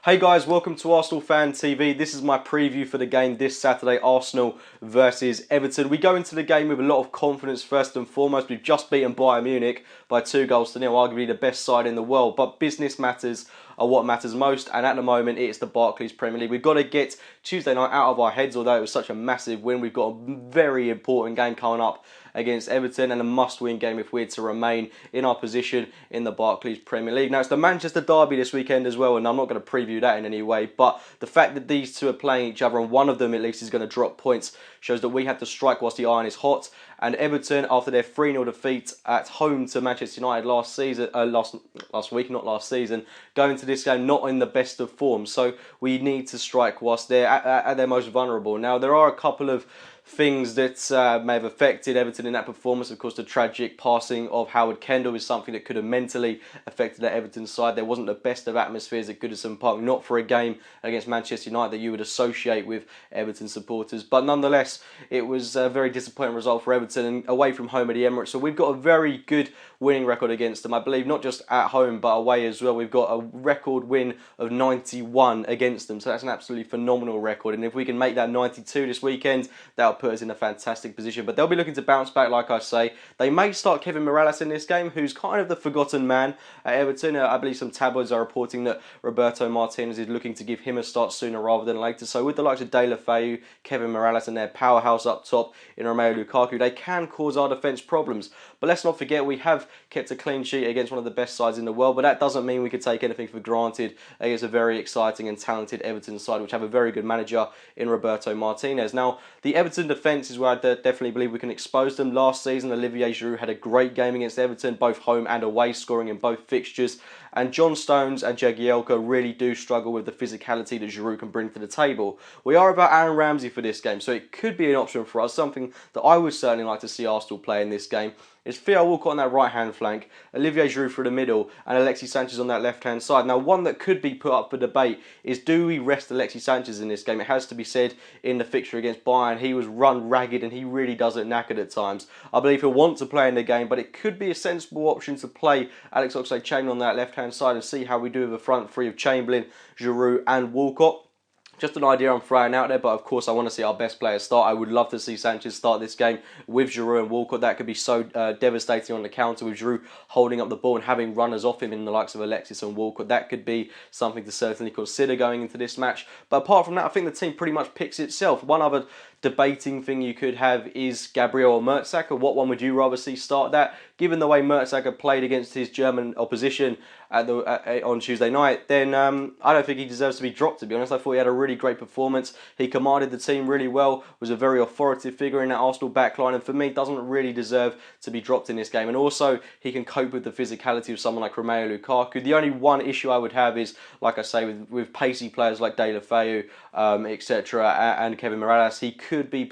Hey guys, welcome to Arsenal Fan TV. This is my preview for the game this Saturday, Arsenal versus Everton. We go into the game with a lot of confidence first and foremost. We've just beaten Bayern Munich by 2-0, arguably the best side in the world. But business matters are what matters most, and at the moment it's the Barclays Premier League. We've got to get Tuesday night out of our heads, although it was such a massive win. We've got a very important game coming up against Everton and a must-win game if we're to remain in our position in the Barclays Premier League. Now, it's the Manchester derby this weekend as well, and I'm not going to preview that in any way, but the fact that these two are playing each other and one of them at least is going to drop points shows that we have to strike whilst the iron is hot. And Everton, after their 3-0 defeat at home to Manchester United last week, going to this game not in the best of form. So we need to strike whilst they're at their most vulnerable. Now, there are a couple of things that may have affected Everton in that performance. Of course, the tragic passing of Howard Kendall is something that could have mentally affected that Everton side. There wasn't the best of atmospheres at Goodison Park, not for a game against Manchester United that you would associate with Everton supporters. But nonetheless, it was a very disappointing result for Everton and away from home at the Emirates. So we've got a very good winning record against them. I believe not just at home, but away as well. We've got a record win of 91 against them. So that's an absolutely phenomenal record. And if we can make that 92 this weekend, that'll put us in a fantastic position. But they'll be looking to bounce back, like I say. They may start Kevin Morales in this game, who's kind of the forgotten man at Everton. I believe some tabloids are reporting that Roberto Martinez is looking to give him a start sooner rather than later. So with the likes of A.F.C, Kevin Morales and their powerhouse up top in Romelu Lukaku, they can cause our defence problems. But let's not forget, we have kept a clean sheet against one of the best sides in the world, but that doesn't mean we could take anything for granted against a very exciting and talented Everton side, which have a very good manager in Roberto Martinez. Now, the Everton defence is where I definitely believe we can expose them. Last season, Olivier Giroud had a great game against Everton, both home and away, scoring in both fixtures. And John Stones and Jagielka really do struggle with the physicality that Giroud can bring to the table. We are about Aaron Ramsey for this game, so it could be an option for us, something that I would certainly like to see Arsenal play in this game. It's Theo Walcott on that right-hand flank, Olivier Giroud through the middle, and Alexis Sanchez on that left-hand side. Now, one that could be put up for debate is, do we rest Alexis Sanchez in this game? It has to be said, in the fixture against Bayern, he was run ragged and he really does it knackered at times. I believe he'll want to play in the game, but it could be a sensible option to play Alex Oxlade-Chamberlain on that left-hand side and see how we do with a front three of Chamberlain, Giroud and Walcott. Just an idea I'm throwing out there, but of course I want to see our best players start. I would love to see Sanchez start this game with Giroud and Walcott. That could be so devastating on the counter, with Giroud holding up the ball and having runners off him in the likes of Alexis and Walcott. That could be something to certainly consider going into this match. But apart from that, I think the team pretty much picks itself. One other debating thing you could have is Gabriel or Mertesacker. What one would you rather see start that? Given the way Mertesacker played against his German opposition on Tuesday night, then I don't think he deserves to be dropped, to be honest. I thought he had a really great performance. He commanded the team really well, was a very authoritative figure in that Arsenal backline, and for me doesn't really deserve to be dropped in this game. And also, he can cope with the physicality of someone like Romelu Lukaku. The only one issue I would have is, like I say, with pacey players like Deulofeu, etc., and Kevin Morales, he could be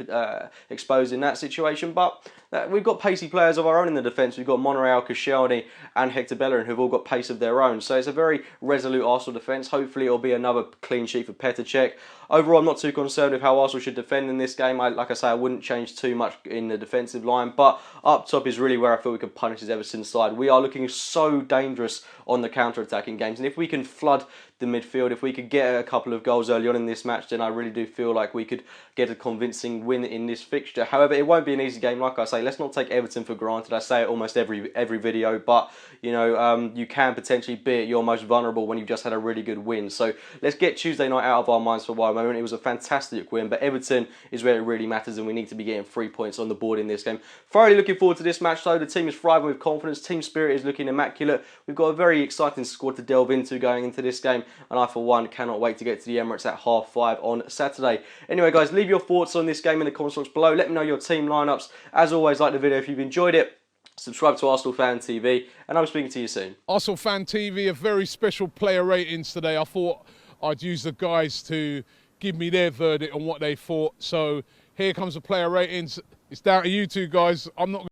exposed in that situation, but we've got pacey players of our own in the defence. We've got Monreal, Koscielny and Hector Bellerin, who've all got pace of their own. So it's a very resolute Arsenal defence. Hopefully it'll be another clean sheet for Petr Cech. Overall, I'm not too concerned with how Arsenal should defend in this game. Like I say, I wouldn't change too much in the defensive line, but up top is really where I feel we can punish this Everton side. We are looking so dangerous on the counter-attacking games, and if we can flood the midfield, if we could get a couple of goals early on in this match, then I really do feel like we could get a convincing win in this fixture. However, it won't be an easy game. Like I say, let's not take Everton for granted. I say it almost every video, but you know, you can potentially be at your most vulnerable when you've just had a really good win. So let's get Tuesday night out of our minds for a while. Moment, it was a fantastic win, but Everton is where it really matters, and we need to be getting 3 points on the board in this game. Thoroughly looking forward to this match, though. The team is thriving with confidence. Team spirit is looking immaculate. We've got a very exciting squad to delve into going into this game, and I, for one, cannot wait to get to the Emirates at 5:30 on Saturday. Anyway, guys, leave your thoughts on this game in the comments box below. Let me know your team lineups. As always, like the video if you've enjoyed it. Subscribe to Arsenal Fan TV, and I'm speaking to you soon. Arsenal Fan TV, a very special player ratings today. I thought I'd use the guys to give me their verdict on what they thought. So here comes the player ratings. It's down to you two guys. I'm not